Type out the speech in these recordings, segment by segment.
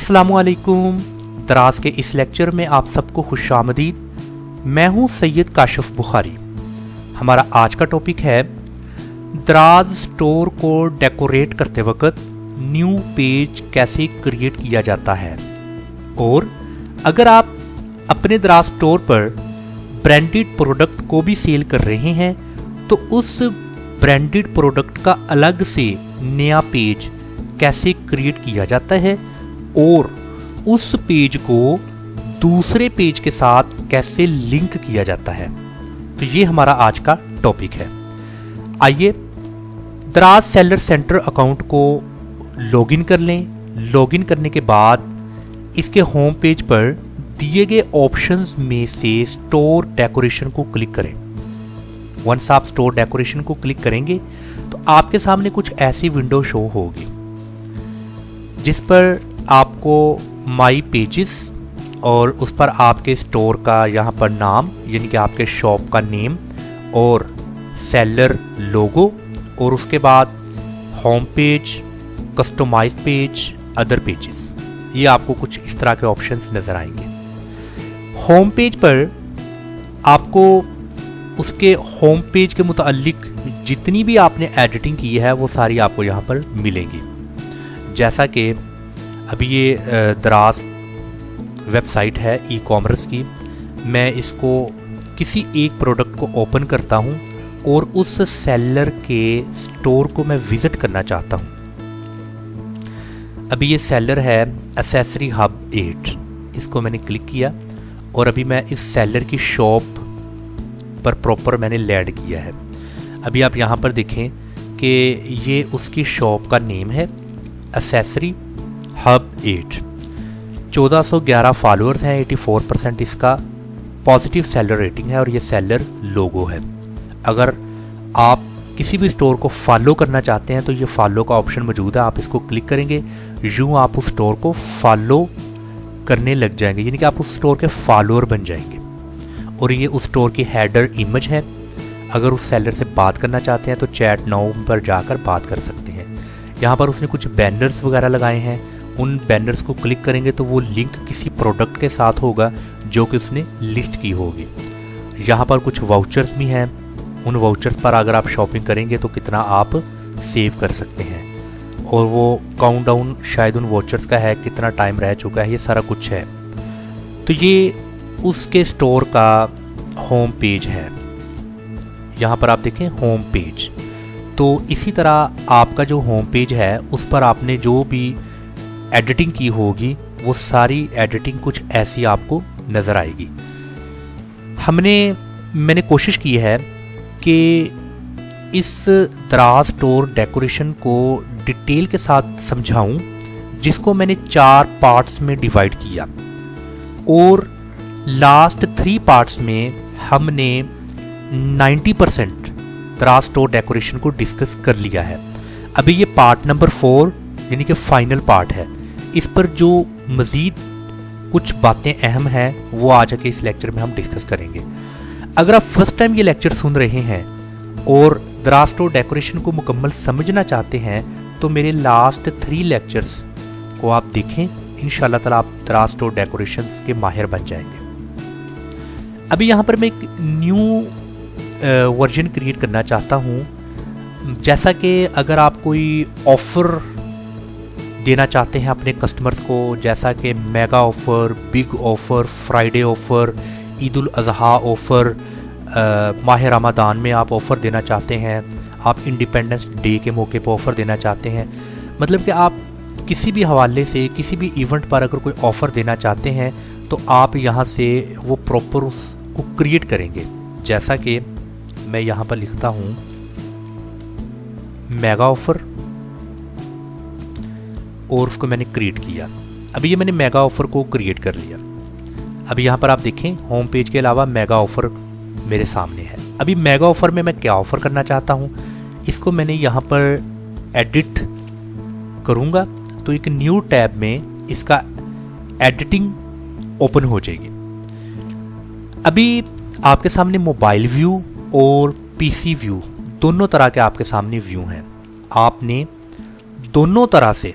अस्सलामुअलैकुम। दराज के इस लेक्चर में आप सबको खुशामदीद। मैं हूं सैयद काशिफ बुखारी। हमारा आज का टॉपिक है दराज स्टोर को डेकोरेट करते वक्त न्यू पेज कैसे क्रिएट किया जाता है। और अगर आप अपने दराज स्टोर पर ब्रांडेड प्रोडक्ट को भी सेल कर रहे हैं तो उस ब्रांडेड प्रोडक्ट का अलग से नया पेज कैसे क्रिएट किया जाता है और उस पेज को दूसरे पेज के साथ कैसे लिंक किया जाता है। तो ये हमारा आज का टॉपिक है। आइए दराज सेलर सेंटर अकाउंट को लॉगिन कर लें। लॉगिन करने के बाद इसके होम पेज पर दिए गए ऑप्शंस में से स्टोर डेकोरेशन को क्लिक करें। वंस आप स्टोर डेकोरेशन को क्लिक करेंगे तो आपके सामने कुछ ऐसी विंडो शो होगी जिस पर आपको माई पेजेस और उस पर आपके स्टोर का यहाँ पर नाम यानी कि आपके शॉप का नेम और सेलर लोगो और उसके बाद home page, customise page, other pages, ये आपको कुछ इस तरह के ऑप्शंस नज़र आएंगे। होम पेज पर आपको उसके होम पेज के मुतालिक जितनी भी आपने एडिटिंग की है वो सारी आपको यहाँ पर मिलेंगी। जैसा कि अभी ये दराज वेबसाइट है ई कॉमर्स की, मैं इसको किसी एक प्रोडक्ट को ओपन करता हूँ और उस सेलर के स्टोर को मैं विज़िट करना चाहता हूँ। अभी ये सेलर है एसेसरी हब 8, इसको मैंने क्लिक किया और अभी मैं इस सेलर की शॉप पर प्रॉपर मैंने लैंड किया है। अभी आप यहाँ पर देखें कि ये उसकी शॉप का नेम है एसेसरी हब 8। 1411 फॉलोअर्स हैं, 84% इसका पॉजिटिव सेलर रेटिंग है और ये सेलर लोगो है। अगर आप किसी भी स्टोर को फॉलो करना चाहते हैं तो ये फॉलो का ऑप्शन मौजूद है, आप इसको क्लिक करेंगे, यूँ आप उस स्टोर को फॉलो करने लग जाएंगे, यानी कि आप उस स्टोर के फॉलोअर बन जाएंगे। और ये उस स्टोर की हेडर इमेज है। अगर उस सेलर से बात करना चाहते हैं तो चैट नाउ पर जाकर बात कर सकते हैं। यहाँ पर उसने कुछ बैनर्स वगैरह लगाए हैं, उन बैनर्स को क्लिक करेंगे तो वो लिंक किसी प्रोडक्ट के साथ होगा जो कि उसने लिस्ट की होगी। यहाँ पर कुछ वाउचर्स भी हैं, उन वाउचर्स पर अगर आप शॉपिंग करेंगे तो कितना आप सेव कर सकते हैं और वो काउंटडाउन शायद उन वाउचर्स का है, कितना टाइम रह चुका है, ये सारा कुछ है। तो ये उसके स्टोर का होम पेज है। यहाँ पर आप देखें होम पेज। तो इसी तरह आपका जो होम पेज है उस पर आपने जो भी एडिटिंग की होगी वो सारी एडिटिंग कुछ ऐसी आपको नज़र आएगी। मैंने कोशिश की है कि इस दराज स्टोर डेकोरेशन को डिटेल के साथ समझाऊं, जिसको मैंने 4 पार्ट्स में डिवाइड किया और लास्ट 3 पार्ट्स में हमने 90% दराज स्टोर डेकोरेशन को डिस्कस कर लिया है। अभी ये पार्ट नंबर 4 यानी कि फाइनल पार्ट है। इस पर जो मज़ीद कुछ बातें अहम हैं वो आज के इस लेक्चर में हम डिस्कस करेंगे। अगर आप फर्स्ट टाइम ये लेक्चर सुन रहे हैं और दराज स्टोर डेकोरेशन को मुकम्मल समझना चाहते हैं तो मेरे लास्ट 3 लेक्चर्स को आप देखें, इंशाल्लाह ताला आप दराज स्टोर डेकोरेशंस के माहिर बन जाएंगे। अभी यहाँ पर मैं एक न्यू वर्जन क्रिएट करना चाहता हूँ। जैसा कि अगर आप कोई ऑफ़र देना चाहते हैं अपने कस्टमर्स को, जैसा कि mega offer, big offer, Friday offer, Eid ul Azha offer, माह रमज़ान में आप ऑफ़र देना चाहते हैं, आप इंडिपेंडेंस डे के मौके पर ऑफ़र देना चाहते हैं, मतलब कि आप किसी भी हवाले से किसी भी इवेंट पर अगर कोई ऑफ़र देना चाहते हैं तो आप यहाँ से वो प्रॉपर उसको क्रिएट करेंगे। जैसा कि मैं यहाँ पर लिखता हूँ मेगा ऑफ़र और उसको मैंने क्रिएट किया। अभी ये मैंने मेगा ऑफ़र को क्रिएट कर लिया। अभी यहाँ पर आप देखें होम पेज के अलावा मेगा ऑफ़र मेरे सामने है। अभी मेगा ऑफ़र में मैं क्या ऑफ़र करना चाहता हूँ, इसको मैंने यहाँ पर एडिट करूँगा तो एक न्यू टैब में इसका एडिटिंग ओपन हो जाएगी। अभी आपके सामने मोबाइल व्यू और पीसी व्यू दोनों तरह के आपके सामने व्यू हैं। आपने दोनों तरह से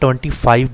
25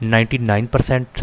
99%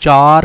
4